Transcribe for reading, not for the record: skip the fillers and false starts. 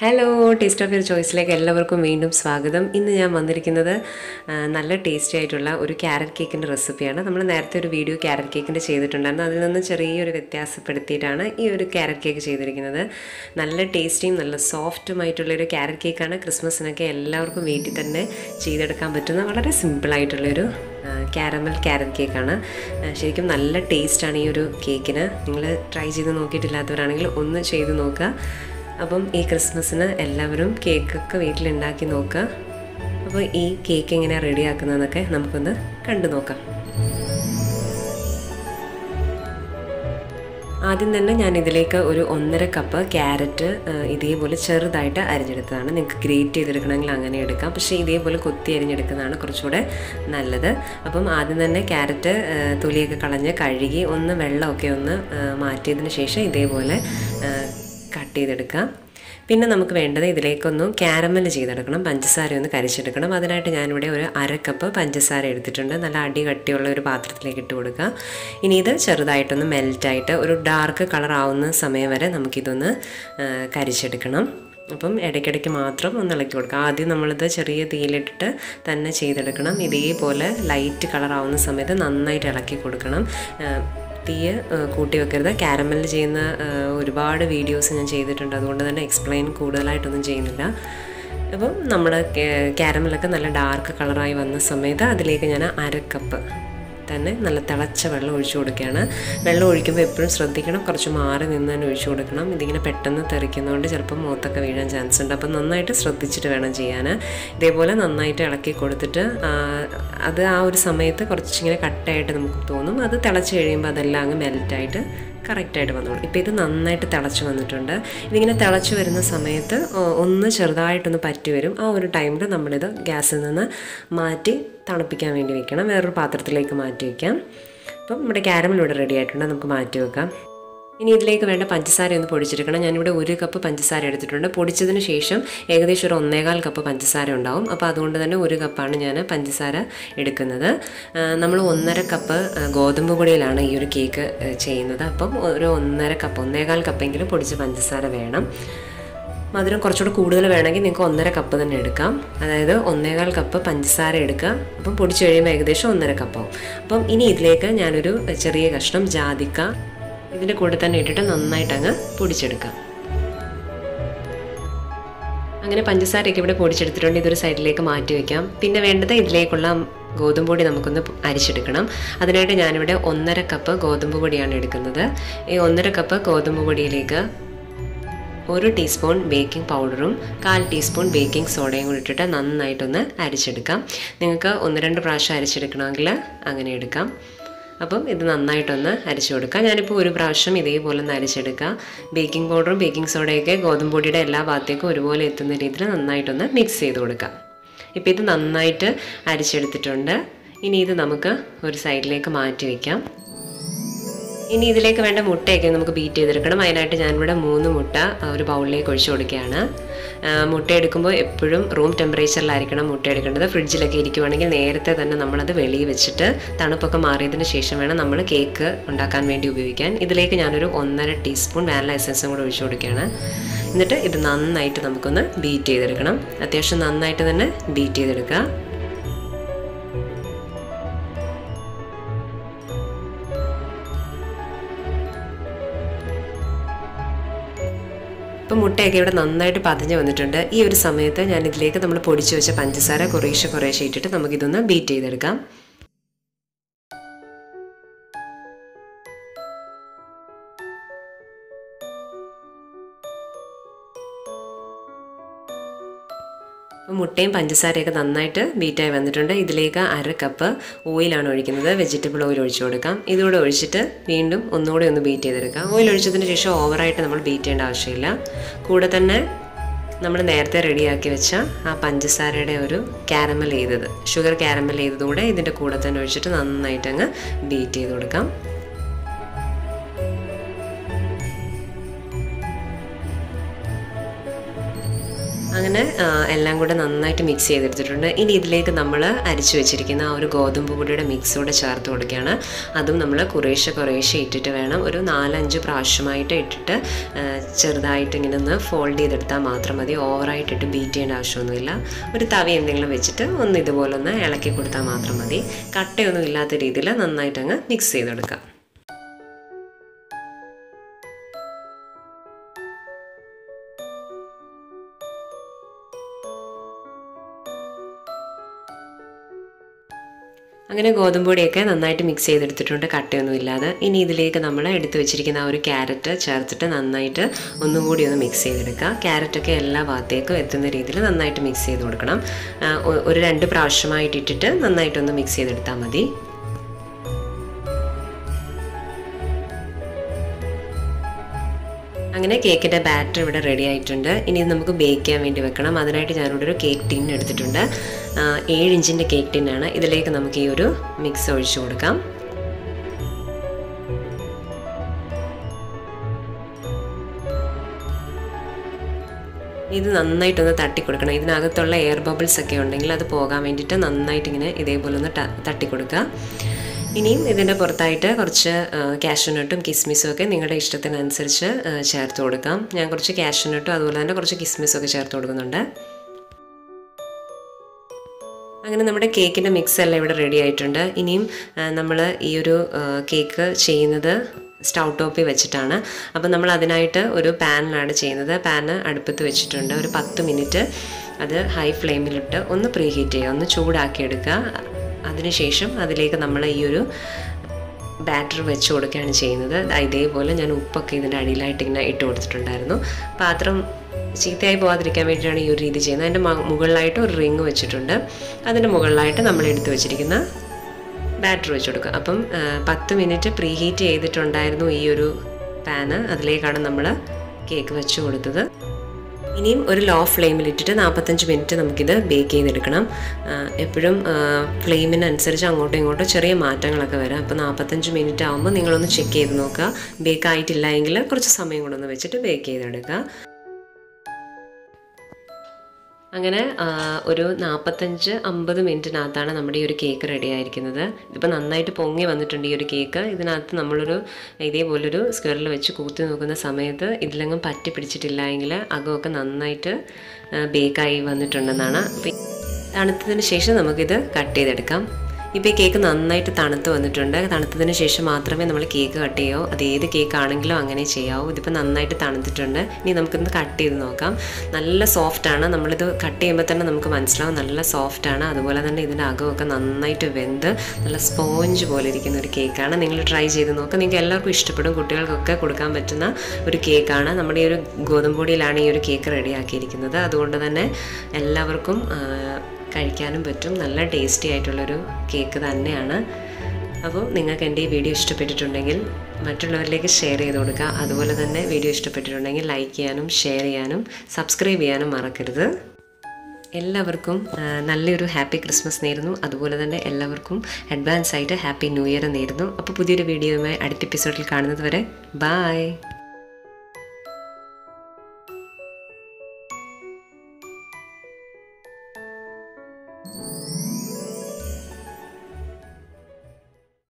Hello taste of your ചോയ്സിലേക്ക് എല്ലാവർക്കും വീണ്ടും സ്വാഗതം. ഇന്ന് ഞാൻ വന്നിരിക്കുന്നത് നല്ല ടേസ്റ്റി ആയിട്ടുള്ള ഒരു ക്യാരറ്റ് കേക്കിൻ്റെ റെസിപ്പിയാണ്. നമ്മൾ നേരത്തെ ഒരു വീഡിയോ ക്യാരറ്റ് കേക്കിൻ്റെ ചെയ്തിട്ടുണ്ടായിരുന്നു. അതിൽ നിന്ന് ചെറിയൊരു വ്യത്യാസപ്പെടുത്തിയിട്ടാണ് ഈ ഒരു ക്യാരറ്റ് കേക്ക് ചെയ്തിരിക്കുന്നത്. നല്ല ടേസ്റ്റിയും നല്ല സോഫ്റ്റുമായിട്ടുള്ളൊരു ക്യാരറ്റ് കേക്കാണ്. ക്രിസ്മസിനൊക്കെ എല്ലാവർക്കും വീട്ടിൽ തന്നെ ചെയ്തെടുക്കാൻ പറ്റുന്ന വളരെ സിമ്പിളായിട്ടുള്ളൊരു ക്യാരറ്റ് കേക്കാണ്. ശരിക്കും നല്ല ടേസ്റ്റാണ് ഈ ഒരു കേക്കിന്. നിങ്ങൾ ട്രൈ ചെയ്ത് നോക്കിയിട്ടില്ലാത്തവരാണെങ്കിൽ ഒന്ന് ചെയ്ത് നോക്കുക. അപ്പം ഈ ക്രിസ്മസിന് എല്ലാവരും കേക്കൊക്കെ വീട്ടിലുണ്ടാക്കി നോക്കുക. അപ്പോൾ ഈ കേക്ക് എങ്ങനെയാണ് റെഡിയാക്കുന്നതെന്നൊക്കെ നമുക്കൊന്ന് കണ്ടു നോക്കാം. ആദ്യം തന്നെ ഞാൻ ഇതിലേക്ക് ഒരു 1.5 കപ്പ് ക്യാരറ്റ് ഇതേപോലെ ചെറുതായിട്ട് അരിഞ്ഞെടുത്തതാണ്. നിങ്ങൾക്ക് ഗ്രേറ്റ് ചെയ്തെടുക്കണമെങ്കിൽ അങ്ങനെ എടുക്കാം, പക്ഷേ ഇതേപോലെ കൊത്തി അരിഞ്ഞെടുക്കുന്നതാണ് കുറച്ചുകൂടെ നല്ലത്. അപ്പം ആദ്യം തന്നെ ക്യാരറ്റ് തൊലിയൊക്കെ കളഞ്ഞ് കഴുകി ഒന്ന് വെള്ളമൊക്കെ ഒന്ന് മാറ്റിയതിന് ശേഷം ഇതേപോലെ കട്ട് ചെയ്തെടുക്കാം. പിന്നെ നമുക്ക് വേണ്ടത് ഇതിലേക്കൊന്നും ക്യാരമൽ ചെയ്തെടുക്കണം, പഞ്ചസാര ഒന്ന് കരിച്ചെടുക്കണം. അതിനായിട്ട് ഞാനിവിടെ ഒരു 1/2 കപ്പ് പഞ്ചസാര എടുത്തിട്ടുണ്ട്. നല്ല അടി കട്ടിയുള്ള ഒരു പാത്രത്തിലേക്ക് ഇട്ട് കൊടുക്കുക. ഇനി ഇത് ചെറുതായിട്ടൊന്ന് മെൽറ്റായിട്ട് ഒരു ഡാർക്ക് കളർ ആവുന്ന സമയം വരെ നമുക്കിതൊന്ന് കരിച്ചെടുക്കണം. അപ്പം ഇടയ്ക്കിടയ്ക്ക് മാത്രം ഒന്ന് ഇളക്കി കൊടുക്കുക. ആദ്യം നമ്മളിത് ചെറിയ തീയിലിട്ടിട്ട് തന്നെ ചെയ്തെടുക്കണം. ഇതേപോലെ ലൈറ്റ് കളർ ആവുന്ന സമയത്ത് നന്നായിട്ട് ഇളക്കി കൊടുക്കണം. തീയ് കൂട്ടി വെക്കരുത്. ക്യാരമൽ ചെയ്യുന്ന ഒരുപാട് വീഡിയോസ് ഞാൻ ചെയ്തിട്ടുണ്ട്, അതുകൊണ്ട് തന്നെ എക്സ്പ്ലെയിൻ കൂടുതലായിട്ടൊന്നും ചെയ്യുന്നില്ല. അപ്പം നമ്മുടെ ക്യാരമലൊക്കെ നല്ല ഡാർക്ക് കളറായി വന്ന സമയത്ത് അതിലേക്ക് ഞാൻ 1/2 കപ്പ് തന്നെ നല്ല തിളച്ച വെള്ളം ഒഴിച്ചു കൊടുക്കുകയാണ്. വെള്ളം ഒഴിക്കുമ്പോൾ എപ്പോഴും ശ്രദ്ധിക്കണം, കുറച്ച് മാറി നിന്ന് തന്നെ ഒഴിച്ചു കൊടുക്കണം. ഇതിങ്ങനെ പെട്ടെന്ന് തെറിക്കുന്നതുകൊണ്ട് ചിലപ്പോൾ മുഖത്തൊക്കെ വീഴാൻ ചാൻസ് ഉണ്ട്. അപ്പം നന്നായിട്ട് ശ്രദ്ധിച്ചിട്ട് വേണം ചെയ്യാൻ. ഇതേപോലെ നന്നായിട്ട് ഇളക്കി കൊടുത്തിട്ട് അത് ആ ഒരു സമയത്ത് കുറച്ചിങ്ങനെ കട്ടയായിട്ട് നമുക്ക് തോന്നും. അത് തിളച്ച് കഴിയുമ്പോൾ അതെല്ലാം അങ്ങ് മെൽറ്റായിട്ട് കറക്റ്റായിട്ട് വന്നോളൂ. ഇപ്പോൾ ഇത് നന്നായിട്ട് തിളച്ച് വന്നിട്ടുണ്ട്. ഇതിങ്ങനെ തിളച്ച് വരുന്ന സമയത്ത് ഒന്ന് ചെറുതായിട്ടൊന്ന് പറ്റി വരും. ആ ഒരു ടൈമിൽ നമ്മളിത് ഗ്യാസിൽ നിന്ന് മാറ്റി തണുപ്പിക്കാൻ വേണ്ടി വെക്കണം. വേറൊരു പാത്രത്തിലേക്ക് മാറ്റി വയ്ക്കാം. അപ്പം നമ്മുടെ ക്യാരമൽ ഇവിടെ റെഡി ആയിട്ടുണ്ട്, നമുക്ക് മാറ്റി വെക്കാം. ഇനി ഇതിലേക്ക് വേണ്ട പഞ്ചസാര ഒന്ന് പൊടിച്ചെടുക്കണം. ഞാനിവിടെ 1 കപ്പ് പഞ്ചസാര എടുത്തിട്ടുണ്ട്. പൊടിച്ചതിന് ശേഷം ഏകദേശം ഒരു 1.25 കപ്പ് പഞ്ചസാര ഉണ്ടാവും. അപ്പോൾ അതുകൊണ്ട് തന്നെ 1 കപ്പാണ് ഞാൻ പഞ്ചസാര എടുക്കുന്നത്. നമ്മൾ 1.5 കപ്പ് ഗോതമ്പ് പൊടിയിലാണ് ഈ ഒരു കേക്ക് ചെയ്യുന്നത്. അപ്പം ഒരു 1.25 കപ്പെങ്കിലും പൊടിച്ച പഞ്ചസാര വേണം. മധുരം കുറച്ചുകൂടി കൂടുതൽ വേണമെങ്കിൽ നിങ്ങൾക്ക് 1.5 കപ്പ് തന്നെ എടുക്കാം. അതായത് 1.25 കപ്പ് പഞ്ചസാര എടുക്കുക. അപ്പം പൊടിച്ച് കഴിയുമ്പോൾ ഏകദേശം 1.5 കപ്പാവും. അപ്പം ഇനി ഇതിലേക്ക് ഞാനൊരു ചെറിയ കഷ്ണം ജാതിക്ക ഇതിൻ്റെ കൂടെ തന്നെ ഇട്ടിട്ട് നന്നായിട്ട് അങ്ങ് പൊടിച്ചെടുക്കാം. അങ്ങനെ പഞ്ചസാരയൊക്കെ ഇവിടെ പൊടിച്ചെടുത്തിട്ടുണ്ട്. ഇതൊരു സൈഡിലേക്ക് മാറ്റി വയ്ക്കാം. പിന്നെ വേണ്ടത് ഇതിലേക്കുള്ള ഗോതമ്പ് പൊടി നമുക്കൊന്ന് അരിച്ചെടുക്കണം. അതിനായിട്ട് ഞാനിവിടെ 1.5 കപ്പ് ഗോതമ്പ് പൊടിയാണ് എടുക്കുന്നത്. ഈ 1.5 കപ്പ് ഗോതമ്പ് പൊടിയിലേക്ക് 1 ടീസ്പൂൺ ബേക്കിംഗ് പൗഡറും 1/4 ടീസ്പൂൺ ബേക്കിംഗ് സോഡയും കൂടി ഇട്ടിട്ട് നന്നായിട്ടൊന്ന് അരിച്ചെടുക്കാം. നിങ്ങൾക്ക് 1-2 പ്രാവശ്യം അരിച്ചെടുക്കണമെങ്കിൽ അങ്ങനെ എടുക്കാം. അപ്പം ഇത് നന്നായിട്ടൊന്ന് അരിച്ചു കൊടുക്കുക. ഞാനിപ്പോൾ ഒരു പ്രാവശ്യം ഇതേപോലെ ഒന്ന് അരിച്ചെടുക്കുക. ബേക്കിംഗ് പൗഡറും ബേക്കിംഗ് സോഡയൊക്കെ ഗോതമ്പ് പൊടിയുടെ എല്ലാ ഭാഗത്തേക്കും ഒരുപോലെ എത്തുന്ന രീതിയിൽ നന്നായിട്ടൊന്ന് മിക്സ് ചെയ്ത് കൊടുക്കുക. ഇപ്പോൾ ഇത് നന്നായിട്ട് അരിച്ചെടുത്തിട്ടുണ്ട്. ഇനി ഇത് നമുക്ക് ഒരു സൈഡിലേക്ക് മാറ്റി വയ്ക്കാം. ഇനി ഇതിലേക്ക് വേണ്ട മുട്ടയൊക്കെ നമുക്ക് ബീറ്റ് ചെയ്തെടുക്കണം. അതിനായിട്ട് ഞാനിവിടെ 3 മുട്ട ഒരു ബൗളിലേക്ക് ഒഴിച്ചു കൊടുക്കുകയാണ്. മുട്ട എടുക്കുമ്പോൾ എപ്പോഴും റൂം ടെമ്പറേച്ചറിലായിരിക്കണം മുട്ട എടുക്കേണ്ടത്. ഫ്രിഡ്ജിലൊക്കെ ഇരിക്കുവാണെങ്കിൽ നേരത്തെ തന്നെ നമ്മളത് വെളിയിൽ വെച്ചിട്ട് തണുപ്പൊക്കെ മാറിയതിന് ശേഷം വേണം നമ്മൾ കേക്ക് ഉണ്ടാക്കാൻ വേണ്ടി ഉപയോഗിക്കാൻ. ഇതിലേക്ക് ഞാനൊരു 1.5 ടീസ്പൂൺ വാനില എസൻസും കൂടെ ഒഴിച്ചു കൊടുക്കുകയാണ്. എന്നിട്ട് ഇത് നന്നായിട്ട് നമുക്കൊന്ന് ബീറ്റ് ചെയ്തെടുക്കണം. അത്യാവശ്യം നന്നായിട്ട് തന്നെ ബീറ്റ് ചെയ്തെടുക്കുക. ഇപ്പം മുട്ടയൊക്കെ ഇവിടെ നന്നായിട്ട് പതിഞ്ഞ് വന്നിട്ടുണ്ട്. ഈ ഒരു സമയത്ത് ഞാൻ ഇതിലേക്ക് നമ്മൾ പൊടിച്ച് വെച്ച പഞ്ചസാര കുറേശ്ശെ ഇട്ടിട്ട് നമുക്കിതൊന്ന് ബീറ്റ് ചെയ്തെടുക്കാം. അപ്പോൾ മുട്ടയും പഞ്ചസാരയൊക്കെ നന്നായിട്ട് ബീറ്റായി വന്നിട്ടുണ്ട്. ഇതിലേക്ക് 1/2 കപ്പ് ഓയിലാണ് ഒഴിക്കുന്നത്. വെജിറ്റബിൾ ഓയിൽ ഒഴിച്ചു കൊടുക്കാം. ഇതുകൂടെ ഒഴിച്ചിട്ട് വീണ്ടും ഒന്നുകൂടെ ഒന്ന് ബീറ്റ് ചെയ്തെടുക്കാം. ഓയിൽ ഒഴിച്ചതിന് ശേഷം ഓവറായിട്ട് നമ്മൾ ബീറ്റ് ചെയ്യേണ്ട ആവശ്യമില്ല. കൂടെ തന്നെ നമ്മൾ നേരത്തെ റെഡിയാക്കി വെച്ച ആ പഞ്ചസാരയുടെ ഒരു ഷുഗർ ക്യാരമൽ ചെയ്തതുകൂടെ ഇതിൻ്റെ കൂടെ തന്നെ ഒഴിച്ചിട്ട് നന്നായിട്ട് അങ്ങ് ബീറ്റ് ചെയ്ത് കൊടുക്കാം. അങ്ങനെ എല്ലാം കൂടെ നന്നായിട്ട് മിക്സ് ചെയ്തെടുത്തിട്ടുണ്ട്. ഇനി ഇതിലേക്ക് നമ്മൾ അരിച്ചു വെച്ചിരിക്കുന്ന ആ ഒരു ഗോതമ്പ് പൊടിയുടെ മിക്സ് കൂടെ ചേർത്ത് കൊടുക്കുകയാണ്. അതും നമ്മൾ കുറേശ്ശെ ഇട്ടിട്ട് വേണം, ഒരു 4-5 പ്രാവശ്യമായിട്ട് ഇട്ടിട്ട് ചെറുതായിട്ട് ഇങ്ങനെ ഒന്ന് ഫോൾഡ് ചെയ്തെടുത്താൽ മാത്രം മതി. ഓവറായിട്ടിട്ട് ബീറ്റ് ചെയ്യേണ്ട ആവശ്യമൊന്നുമില്ല. ഒരു തവി എന്തെങ്കിലും വെച്ചിട്ട് ഒന്ന് ഇതുപോലെ ഒന്ന് ഇളക്കി കൊടുത്താൽ മാത്രം മതി. കട്ടയൊന്നും ഇല്ലാത്ത രീതിയിൽ നന്നായിട്ട് അങ്ങ് മിക്സ് ചെയ്തെടുക്കാം. അങ്ങനെ ഗോതമ്പ് പൊടിയൊക്കെ നന്നായിട്ട് മിക്സ് ചെയ്തെടുത്തിട്ടുണ്ട്, കട്ടയൊന്നും ഇല്ലാതെ. ഇനി ഇതിലേക്ക് നമ്മൾ എടുത്തു വെച്ചിരിക്കുന്ന ആ ഒരു ക്യാരറ്റ് ചേർത്തിട്ട് നന്നായിട്ട് ഒന്നും കൂടി ഒന്ന് മിക്സ് ചെയ്തെടുക്കുക. ക്യാരറ്റൊക്കെ എല്ലാ ഭാഗത്തേക്കും എത്തുന്ന രീതിയിൽ നന്നായിട്ട് മിക്സ് ചെയ്ത് കൊടുക്കണം. ഒരു 2 പ്രാവശ്യമായിട്ട് ഇട്ടിട്ട് നന്നായിട്ടൊന്ന് മിക്സ് ചെയ്തെടുത്താൽ മതി. അങ്ങനെ കേക്കിൻ്റെ ബാറ്റർ ഇവിടെ റെഡി ആയിട്ടുണ്ട്. ഇനി ഇത് നമുക്ക് ബേക്ക് ചെയ്യാൻ വേണ്ടി വെക്കണം. അതിനായിട്ട് ഞാനിവിടെ ഒരു കേക്ക് ടിൻ എടുത്തിട്ടുണ്ട്. 7 ഇഞ്ചിൻ്റെ കേക്ക് ടിന്നാണ്. ഇതിലേക്ക് നമുക്ക് ഈ ഒരു മിക്സ് ഒഴിച്ചു കൊടുക്കാം. ഇത് നന്നായിട്ടൊന്ന് തട്ടിക്കൊടുക്കണം. ഇതിനകത്തുള്ള എയർ ബബിൾസ് ഒക്കെ ഉണ്ടെങ്കിൽ അത് പോകാൻ വേണ്ടിയിട്ട് നന്നായിട്ട് ഇങ്ങനെ ഇതേപോലെ ഒന്ന് തട്ടിക്കൊടുക്കുക. ഇനിയും ഇതിൻ്റെ പുറത്തായിട്ട് കുറച്ച് കാഷ്യൂനട്ടും കിസ്മിസും ഒക്കെ നിങ്ങളുടെ ഇഷ്ടത്തിനനുസരിച്ച് ചേർത്ത് കൊടുക്കാം. ഞാൻ കുറച്ച് കാഷ്യൂനട്ടും അതുപോലെ തന്നെ കുറച്ച് കിസ്മിസും ഒക്കെ ചേർത്ത് കൊടുക്കുന്നുണ്ട്. അങ്ങനെ നമ്മുടെ കേക്കിൻ്റെ മിക്സ് എല്ലാം ഇവിടെ റെഡി ആയിട്ടുണ്ട്. ഇനിയും നമ്മൾ ഈ ഒരു കേക്ക് ചെയ്യുന്നത് സ്റ്റൗ ടോപ്പിൽ വെച്ചിട്ടാണ്. അപ്പം നമ്മൾ അതിനായിട്ട് ഒരു പാനിലാണ് ചെയ്യുന്നത്. പാന് അടുപ്പത്ത് വെച്ചിട്ടുണ്ട്. ഒരു 10 മിനിറ്റ് അത് ഹൈ ഫ്ലെയിമിലിട്ട് ഒന്ന് പ്രീ ഹീറ്റ് ചെയ്യുക, ഒന്ന് ചൂടാക്കിയെടുക്കുക. അതിനുശേഷം അതിലേക്ക് നമ്മൾ ഈ ഒരു ബാറ്റർ വെച്ച് കൊടുക്കുകയാണ് ചെയ്യുന്നത്. ഇതേപോലെ ഞാൻ ഉപ്പൊക്കെ ഇതിൻ്റെ അടിയിലായിട്ട് ഇങ്ങനെ ഇട്ട് കൊടുത്തിട്ടുണ്ടായിരുന്നു. പാത്രം ചീത്തയായി പോകാതിരിക്കാൻ വേണ്ടിയിട്ടാണ് ഈ ഒരു രീതി ചെയ്യുന്നത്. അതിൻ്റെ മുകളിലായിട്ട് ഒരു റിങ് വെച്ചിട്ടുണ്ട്. അതിൻ്റെ മുകളിലായിട്ട് നമ്മൾ എടുത്ത് വെച്ചിരിക്കുന്ന ബാറ്റർ വെച്ച് കൊടുക്കുക. അപ്പം 10 മിനിറ്റ് പ്രീ ഹീറ്റ് ചെയ്തിട്ടുണ്ടായിരുന്നു ഈ ഒരു പാന്. അതിലേക്കാണ് നമ്മൾ കേക്ക് വെച്ച് കൊടുത്തത്. ഇനിയും ഒരു ലോ ഫ്ലെയിമിലിട്ടിട്ട് 45 മിനിറ്റ് നമുക്കിത് ബേക്ക് ചെയ്തെടുക്കണം. എപ്പോഴും ഫ്ലെയിമിനനുസരിച്ച് അങ്ങോട്ടും ഇങ്ങോട്ടും ചെറിയ മാറ്റങ്ങളൊക്കെ വരാം. അപ്പോൾ 45 മിനിറ്റ് ആകുമ്പോൾ നിങ്ങളൊന്ന് ചെക്ക് ചെയ്ത് നോക്കുക. ബേക്ക് ആയിട്ടില്ല എങ്കിൽ കുറച്ച് സമയം കൊണ്ടൊന്ന് വെച്ചിട്ട് ബേക്ക് ചെയ്തെടുക്കുക. അങ്ങനെ ഒരു 45-50 മിനിറ്റിനകത്താണ് നമ്മുടെ ഈ ഒരു കേക്ക് റെഡി ആയിരിക്കുന്നത്. ഇതിപ്പോൾ നന്നായിട്ട് പൊങ്ങി വന്നിട്ടുണ്ട് ഈ ഒരു കേക്ക്. ഇതിനകത്ത് നമ്മളൊരു ഇതേപോലൊരു സ്ക്വയറിൽ വെച്ച് കൂത്തി നോക്കുന്ന സമയത്ത് ഇതിലെങ്ങും പറ്റി പിടിച്ചിട്ടില്ല എങ്കിൽ അകമൊക്കെ നന്നായിട്ട് ബേക്കായി വന്നിട്ടുണ്ടെന്നാണ്. അപ്പോൾ തണുത്തതിന് ശേഷം നമുക്കിത് കട്ട് ചെയ്തെടുക്കാം. ഇപ്പോൾ ഈ കേക്ക് നന്നായിട്ട് തണുത്ത് വന്നിട്ടുണ്ട്. തണുത്തതിന് ശേഷം മാത്രമേ നമ്മൾ കേക്ക് കട്ട് ചെയ്യാവൂ. അത് ഏത് കേക്ക് ആണെങ്കിലും അങ്ങനെ ചെയ്യാവൂ. ഇതിപ്പോൾ നന്നായിട്ട് തണുത്തിട്ടുണ്ട്. ഇനി നമുക്കിന്ന് കട്ട് ചെയ്ത് നോക്കാം. നല്ല സോഫ്റ്റാണ്. നമ്മളിത് കട്ട് ചെയ്യുമ്പോൾ തന്നെ നമുക്ക് മനസ്സിലാവും നല്ല സോഫ്റ്റാണ്. അതുപോലെ തന്നെ ഇതിൻ്റെ അകമൊക്കെ നന്നായിട്ട് വെന്ത് നല്ല സ്പോഞ്ച് പോലെ ഇരിക്കുന്ന ഒരു കേക്കാണ്. നിങ്ങൾ ട്രൈ ചെയ്ത് നോക്കുക. നിങ്ങൾക്ക് എല്ലാവർക്കും ഇഷ്ടപ്പെടും. കുട്ടികൾക്കൊക്കെ കൊടുക്കാൻ പറ്റുന്ന ഒരു കേക്കാണ്. നമ്മുടെ ഈ ഒരു ഗോതമ്പ് പൊടിയിലാണ് ഈ ഒരു കേക്ക് റെഡിയാക്കിയിരിക്കുന്നത്. അതുകൊണ്ട് തന്നെ എല്ലാവർക്കും കഴിക്കാനും പറ്റും. നല്ല ടേസ്റ്റി ആയിട്ടുള്ളൊരു കേക്ക് തന്നെയാണ്. അപ്പോൾ നിങ്ങൾക്ക് എൻ്റെ ഈ വീഡിയോ ഇഷ്ടപ്പെട്ടിട്ടുണ്ടെങ്കിൽ മറ്റുള്ളവരിലേക്ക് ഷെയർ ചെയ്ത് കൊടുക്കുക. അതുപോലെ തന്നെ വീഡിയോ ഇഷ്ടപ്പെട്ടിട്ടുണ്ടെങ്കിൽ ലൈക്ക് ചെയ്യാനും ഷെയർ ചെയ്യാനും സബ്സ്ക്രൈബ് ചെയ്യാനും മറക്കരുത്. എല്ലാവർക്കും നല്ലൊരു ഹാപ്പി ക്രിസ്മസ് നേരുന്നു. അതുപോലെ തന്നെ എല്ലാവർക്കും അഡ്വാൻസ് ആയിട്ട് ഹാപ്പി ന്യൂ ഇയർ നേരുന്നു. അപ്പോൾ പുതിയൊരു വീഡിയോയുമായി അടുത്ത എപ്പിസോഡിൽ കാണുന്നത് വരെ ബൈ.